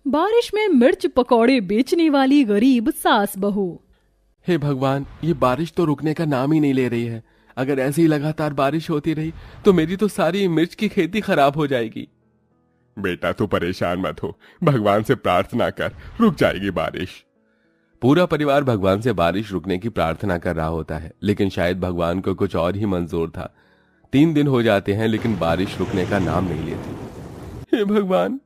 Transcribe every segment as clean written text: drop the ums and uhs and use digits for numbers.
बारिश में मिर्च पकौड़े बेचने वाली गरीब सास बहू। हे भगवान, ये बारिश तो रुकने का नाम ही नहीं ले रही है। अगर ऐसे ही लगातार बारिश होती रही तो मेरी तो सारी मिर्च की खेती खराब हो जाएगी। बेटा तू परेशान मत हो, भगवान से प्रार्थना कर, रुक जाएगी बारिश। पूरा परिवार भगवान से बारिश रुकने की प्रार्थना कर रहा होता है, लेकिन शायद भगवान को कुछ और ही मंजूर था। 3 दिन हो जाते हैं लेकिन बारिश रुकने का नाम नहीं लेती। हे भगवान,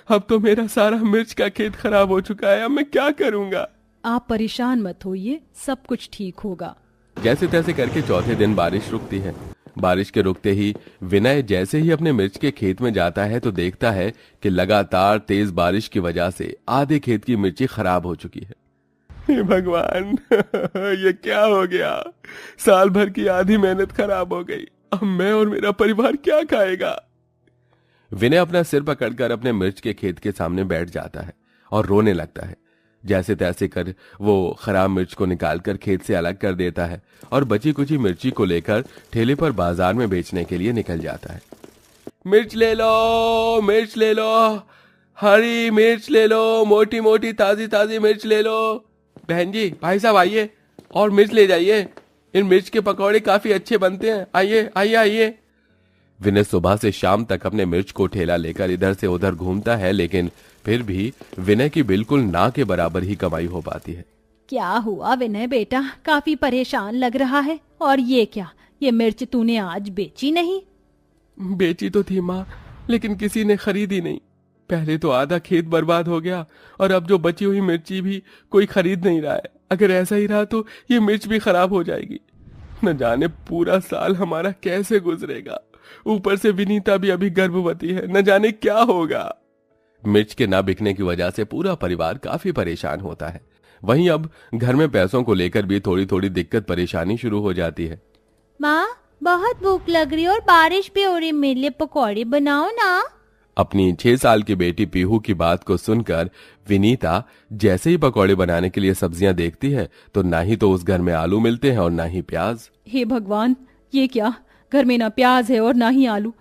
अब तो मेरा सारा मिर्च का खेत खराब हो चुका है, अब मैं क्या करूंगा। आप परेशान मत होइए, सब कुछ ठीक होगा। जैसे तैसे करके चौथे दिन बारिश रुकती है। बारिश के रुकते ही विनय जैसे ही अपने मिर्च के खेत में जाता है तो देखता है कि लगातार तेज बारिश की वजह से आधे खेत की मिर्ची खराब हो चुकी है। हे भगवान, ये क्या हो गया। साल भर की आधी मेहनत खराब हो गई, अब मैं और मेरा परिवार क्या खाएगा। विनय अपना सिर पकड़कर अपने मिर्च के खेत के सामने बैठ जाता है और रोने लगता है। जैसे तैसे कर वो खराब मिर्च को निकालकर खेत से अलग कर देता है और बची कुची मिर्ची को लेकर ठेले पर बाजार में बेचने के लिए निकल जाता है। मिर्च ले लो, मिर्च ले लो, हरी मिर्च ले लो, मोटी मोटी ताजी ताजी मिर्च ले लो। बहन जी, भाई साहब आइए और मिर्च ले जाइए, इन मिर्च के पकौड़े काफी अच्छे बनते हैं, आइए आइए आइए। विनय सुबह से शाम तक अपने मिर्च को ठेला लेकर इधर से उधर घूमता है, लेकिन फिर भी विनय की बिल्कुल ना के बराबर ही कमाई हो पाती है। क्या हुआ विनय बेटा, काफी परेशान लग रहा है। और ये क्या, ये मिर्च तूने आज बेची नहीं? बेची तो थी माँ, लेकिन किसी ने खरीदी नहीं। पहले तो आधा खेत बर्बाद हो गया और अब जो बची हुई मिर्ची भी कोई खरीद नहीं रहा है। अगर ऐसा ही रहा तो ये मिर्च भी खराब हो जाएगी। न जाने पूरा साल हमारा कैसे गुजरेगा। ऊपर से विनीता भी अभी गर्भवती है, न जाने क्या होगा। मिर्च के ना बिकने की वजह से पूरा परिवार काफी परेशान होता है। वहीं अब घर में पैसों को लेकर भी थोड़ी थोड़ी दिक्कत परेशानी शुरू हो जाती है। माँ, बहुत भूख लग रही है और बारिश भी हो रही, मेरे लिए पकौड़े बनाओ ना। अपनी 6 साल की बेटी पीहू की बात को सुनकर विनीता जैसे ही पकौड़े बनाने के लिए सब्जियां देखती है तो ना ही तो उस घर में आलू मिलते हैं और ना ही प्याज। हे भगवान, ये क्या, घर में ना प्याज है और ना ही आलू।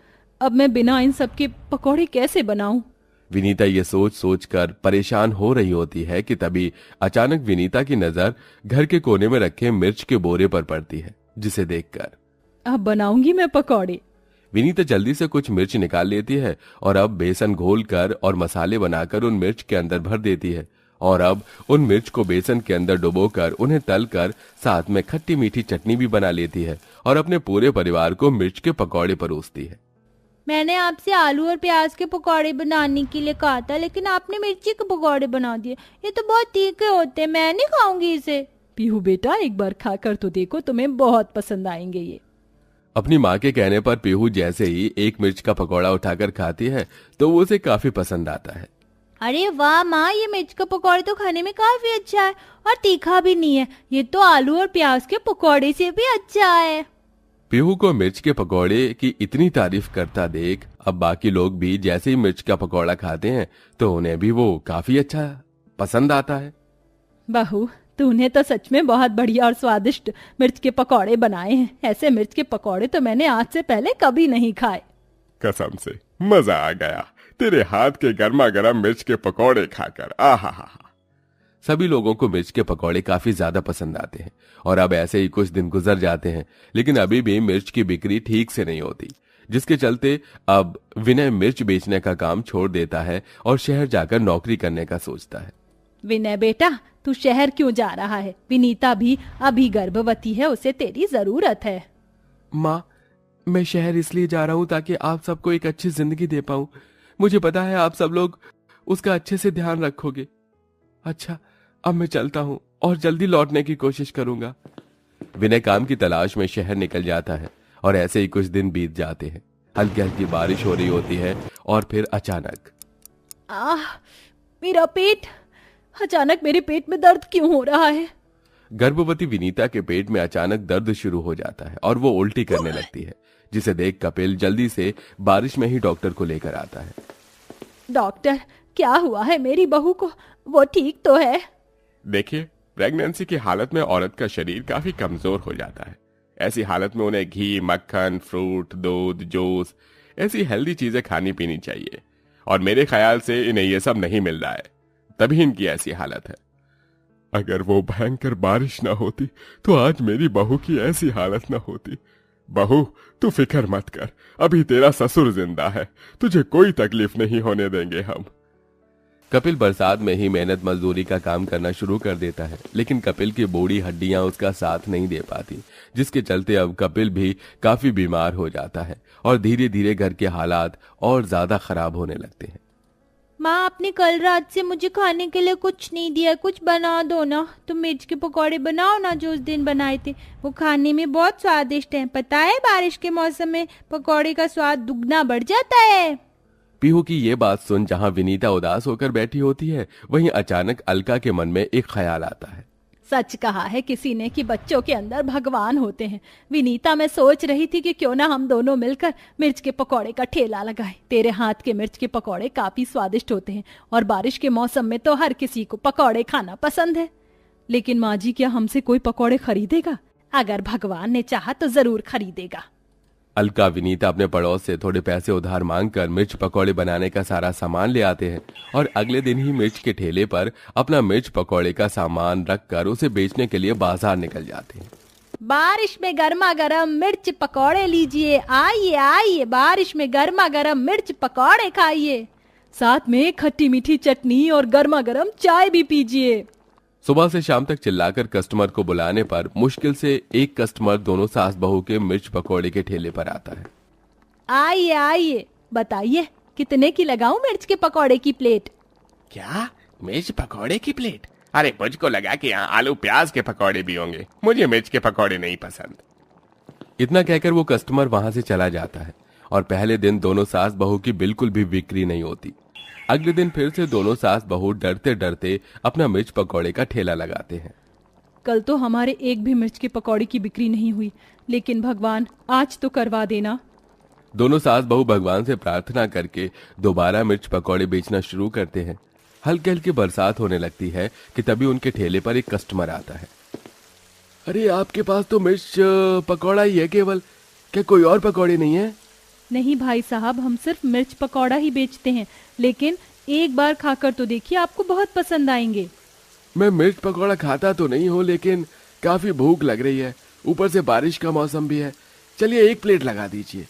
अब मैं बिना इन सब के पकौड़े कैसे बनाऊं? विनीता ये सोच सोच कर परेशान हो रही होती है कि तभी अचानक विनीता की नजर घर के कोने में रखे मिर्च के बोरे पर पड़ती है, जिसे देखकर अब बनाऊंगी मैं पकौड़े। विनीता जल्दी से कुछ मिर्च निकाल लेती है और अब बेसन घोलकर और मसाले बनाकर उन मिर्च के अंदर भर देती है और अब उन मिर्च को बेसन के अंदर डुबोकर उन्हें तलकर साथ में खट्टी मीठी चटनी भी बना लेती है और अपने पूरे परिवार को मिर्च के पकौड़े परोसती है। मैंने आपसे आलू और प्याज के पकौड़े बनाने के लिए कहा था, लेकिन आपने मिर्ची के पकौड़े बना दिए। ये तो बहुत तीखे होते हैं, मैं नहीं खाऊंगी इसे। पीहू बेटा, एक बार खाकर तो देखो, तुम्हें बहुत पसंद आएंगे ये। अपनी माँ के कहने पर पीहू जैसे ही एक मिर्च का पकौड़ा उठाकर खाती है तो वो उसे काफी पसंद आता है। अरे वाह माँ, ये मिर्च का पकौड़े तो खाने में काफी अच्छा है और तीखा भी नहीं है। ये तो आलू और प्याज के पकौड़े से भी अच्छा है। पीहू को मिर्च के पकौड़े की इतनी तारीफ करता देख अब बाकी लोग भी जैसे ही मिर्च का पकौड़ा खाते हैं तो उन्हें भी वो काफी अच्छा पसंद आता है। बहू, तूने तो सच में बहुत बढ़िया और स्वादिष्ट मिर्च के पकौड़े बनाए हैं। ऐसे मिर्च के पकौड़े तो मैंने आज से पहले कभी नहीं खाए। कसम से मजा आ गया तेरे हाथ के गर्मा गर्म मिर्च के पकौड़े खाकर। आहा। सभी लोगों को मिर्च के पकौड़े काफी ज्यादा पसंद आते हैं और अब ऐसे ही कुछ दिन गुजर जाते हैं, लेकिन अभी भी मिर्च की बिक्री ठीक से नहीं होती, जिसके चलते अब विनय मिर्च बेचने का काम छोड़ देता है और शहर जाकर नौकरी करने का सोचता है। विनय बेटा, तू शहर क्यों जा रहा है? विनीता भी अभी गर्भवती है, उसे तेरी जरूरत है। माँ, मैं शहर इसलिए जा रहा हूँ ताकि आप सबको एक अच्छी जिंदगी दे पाऊं। मुझे पता है आप सब लोग उसका अच्छे से ध्यान रखोगे। अच्छा, अब मैं चलता हूँ और जल्दी लौटने की कोशिश करूंगा। विनय काम की तलाश में शहर निकल जाता है और ऐसे ही कुछ दिन बीत जाते हैं। हल्की हल्की बारिश हो रही होती है और फिर अचानक मेरा पेट, अचानक मेरे पेट में दर्द क्यों हो रहा है? गर्भवती विनीता के पेट में अचानक दर्द शुरू हो जाता है और वो उल्टी करने लगती है, जिसे देख कपिल जल्दी से बारिश में ही डॉक्टर को लेकर आता है। डॉक्टर, क्या हुआ है मेरी बहू को? वो ठीक तो है? देखिए, प्रेगनेंसी की हालत में औरत का शरीर काफी कमजोर हो जाता है। ऐसी हालत में उन्हें घी, मक्खन, फ्रूट, दूध, जूस ऐसी हेल्दी चीजें खानी पीनी चाहिए और मेरे ख्याल से इन्हें ये सब नहीं मिल रहा है। तभी इनकी ऐसी हालत है। अगर वो भयंकर बारिश ना होती तो आज मेरी बहू की ऐसी हालत ना होती। बहू, तू फिक्र मत कर, अभी तेरा ससुर जिंदा है, तुझे कोई तकलीफ नहीं होने देंगे हम। कपिल बरसात में ही मेहनत मजदूरी का काम करना शुरू कर देता है, लेकिन कपिल की बूढ़ी हड्डियां उसका साथ नहीं दे पाती, जिसके चलते अब कपिल भी काफी बीमार हो जाता है और धीरे धीरे घर के हालात और ज्यादा खराब होने लगते हैं। माँ, आपने कल रात से मुझे खाने के लिए कुछ नहीं दिया, कुछ बना दो ना। तुम मिर्च के पकौड़े बनाओ ना, जो उस दिन बनाए थे, वो खाने में बहुत स्वादिष्ट हैं। पता है, बारिश के मौसम में पकौड़े का स्वाद दुगना बढ़ जाता है। पीहू की ये बात सुन जहां विनीता उदास होकर बैठी होती है, वहीं अचानक अलका के मन में एक ख्याल आता है। सच कहा है किसी ने कि बच्चों के अंदर भगवान होते हैं। विनीता, मैं सोच रही थी कि क्यों ना हम दोनों मिलकर मिर्च के पकौड़े का ठेला लगाएं। तेरे हाथ के मिर्च के पकौड़े काफी स्वादिष्ट होते हैं और बारिश के मौसम में तो हर किसी को पकौड़े खाना पसंद है। लेकिन माँ जी, क्या हमसे कोई पकौड़े खरीदेगा? अगर भगवान ने चाहा तो जरूर खरीदेगा। अलका विनीता अपने पड़ोस से थोड़े पैसे उधार मांगकर मिर्च पकौड़े बनाने का सारा सामान ले आते हैं और अगले दिन ही मिर्च के ठेले पर अपना मिर्च पकौड़े का सामान रखकर उसे बेचने के लिए बाजार निकल जाते हैं। बारिश में गर्मा गर्म मिर्च पकौड़े लीजिए, आइए आइए, बारिश में गर्मा गर्म मिर्च पकौड़े खाइए, साथ में खट्टी मीठी चटनी और गर्मा गर्म चाय भी पीजिए। सुबह से शाम तक चिल्लाकर कस्टमर को बुलाने पर मुश्किल से एक कस्टमर दोनों सास बहू के मिर्च पकौड़े के ठेले पर आता है। आइए आइए, बताइए कितने की लगाऊं मिर्च के पकौड़े की प्लेट? क्या, मिर्च पकौड़े की प्लेट? अरे, मुझको लगा कि यहाँ आलू प्याज के पकौड़े भी होंगे, मुझे मिर्च के पकौड़े नहीं पसंद। इतना कहकर वो कस्टमर वहां से चला जाता है और पहले दिन दोनों सास बहू की बिल्कुल भी बिक्री नहीं होती। अगले दिन फिर से दोनों सास बहू डरते डरते अपना मिर्च पकौड़े का ठेला लगाते हैं। कल तो हमारे एक भी मिर्च के पकौड़े की बिक्री नहीं हुई, लेकिन भगवान आज तो करवा देना। दोनों सास बहू भगवान से प्रार्थना करके दोबारा मिर्च पकौड़े बेचना शुरू करते हैं। हल्की हल्की बरसात होने लगती है कि तभी उनके ठेले पर एक कस्टमर आता है। अरे, आपके पास तो मिर्च पकौड़ा ही है केवल, क्या कोई और पकौड़े नहीं है? नहीं भाई साहब, हम सिर्फ मिर्च पकौड़ा ही बेचते हैं, लेकिन एक बार खाकर तो देखिए, आपको बहुत पसंद आएंगे। मैं मिर्च पकौड़ा खाता तो नहीं हूँ, लेकिन काफी भूख लग रही है, ऊपर से बारिश का मौसम भी है, चलिए एक प्लेट लगा दीजिए।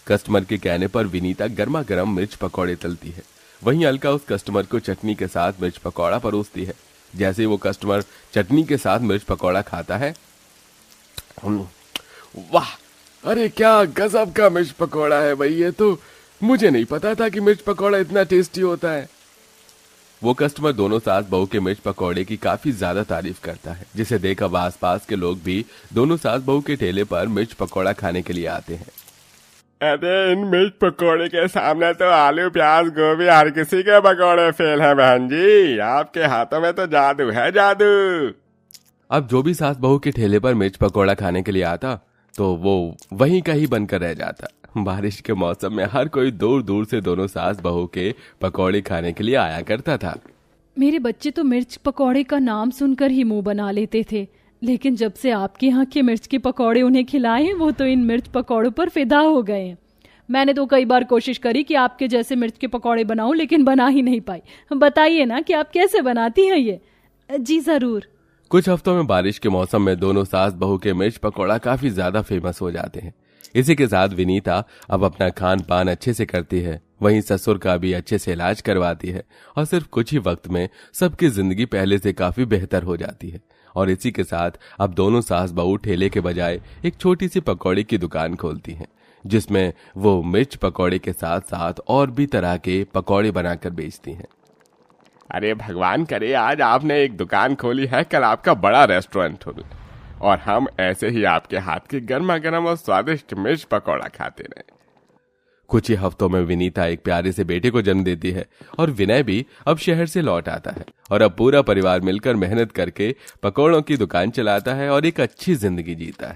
कस्टमर के कहने पर विनीता गर्मा गर्म मिर्च पकौड़े तलती है, वहीं अलका उस कस्टमर को चटनी के साथ मिर्च पकौड़ा परोसती है। जैसे ही वो कस्टमर चटनी के साथ मिर्च पकौड़ा खाता है, वाह, अरे क्या गजब का मिर्च पकौड़ा है भाई, ये तो मुझे नहीं पता था कि मिर्च पकौड़ा इतना टेस्टी होता है। वो कस्टमर दोनों सास बहू के मिर्च पकौड़े की काफी ज्यादा तारीफ करता है, जिसे देख अब आसपास के लोग भी दोनों सास बहू के ठेले पर मिर्च पकौड़ा खाने के लिए आते हैं। अरे, इन मिर्च पकौड़े के सामने तो आलू प्याज गोभी हर किसी के पकौड़े फेल हैं बहन जी, आपके हाथों में तो जादू है, जादू। अब जो भी सास बहू के ठेले पर मिर्च पकौड़ा खाने के लिए आता तो वो वहीं का ही बनकर रह जाता। बारिश के मौसम में हर कोई दूर दूर से दोनों सास बहू के पकौड़े खाने के लिए आया करता था। मेरे बच्चे तो मिर्च पकौड़े का नाम सुनकर ही मुंह बना लेते थे, लेकिन जब से आपके यहाँ के मिर्च के पकौड़े उन्हें खिलाए, वो तो इन मिर्च पकौड़ों पर फिदा हो गए हैं। मैंने तो कई बार कोशिश करी कि आपके जैसे मिर्च के पकौड़े बनाऊं, लेकिन बना ही नहीं पाई। बताइए ना कि आप कैसे बनाती हैं ये। जी जरूर। कुछ हफ्तों में बारिश के मौसम में दोनों सास बहू के मिर्च पकौड़ा काफी ज्यादा फेमस हो जाते हैं। इसी के साथ विनीता अब अपना खान पान अच्छे से करती है, वहीं ससुर का भी अच्छे से इलाज करवाती है और सिर्फ कुछ ही वक्त में सबकी जिंदगी पहले से काफी बेहतर हो जाती है। और इसी के साथ अब दोनों सास बहू ठेले के बजाय एक छोटी सी पकौड़े की दुकान खोलती हैं, जिसमें वो मिर्च पकौड़े के साथ साथ और भी तरह के पकौड़े बनाकर बेचती हैं। अरे भगवान करे आज आपने एक दुकान खोली है, कल आपका बड़ा रेस्टोरेंट हो और हम ऐसे ही आपके हाथ की गर्मा गर्म और स्वादिष्ट मिर्च पकौड़ा खाते रहे। कुछ ही हफ्तों में विनीता एक प्यारे से बेटे को जन्म देती है और विनय भी अब शहर से लौट आता है और अब पूरा परिवार मिलकर मेहनत करके पकौड़ों की दुकान चलाता है और एक अच्छी जिंदगी जीता है।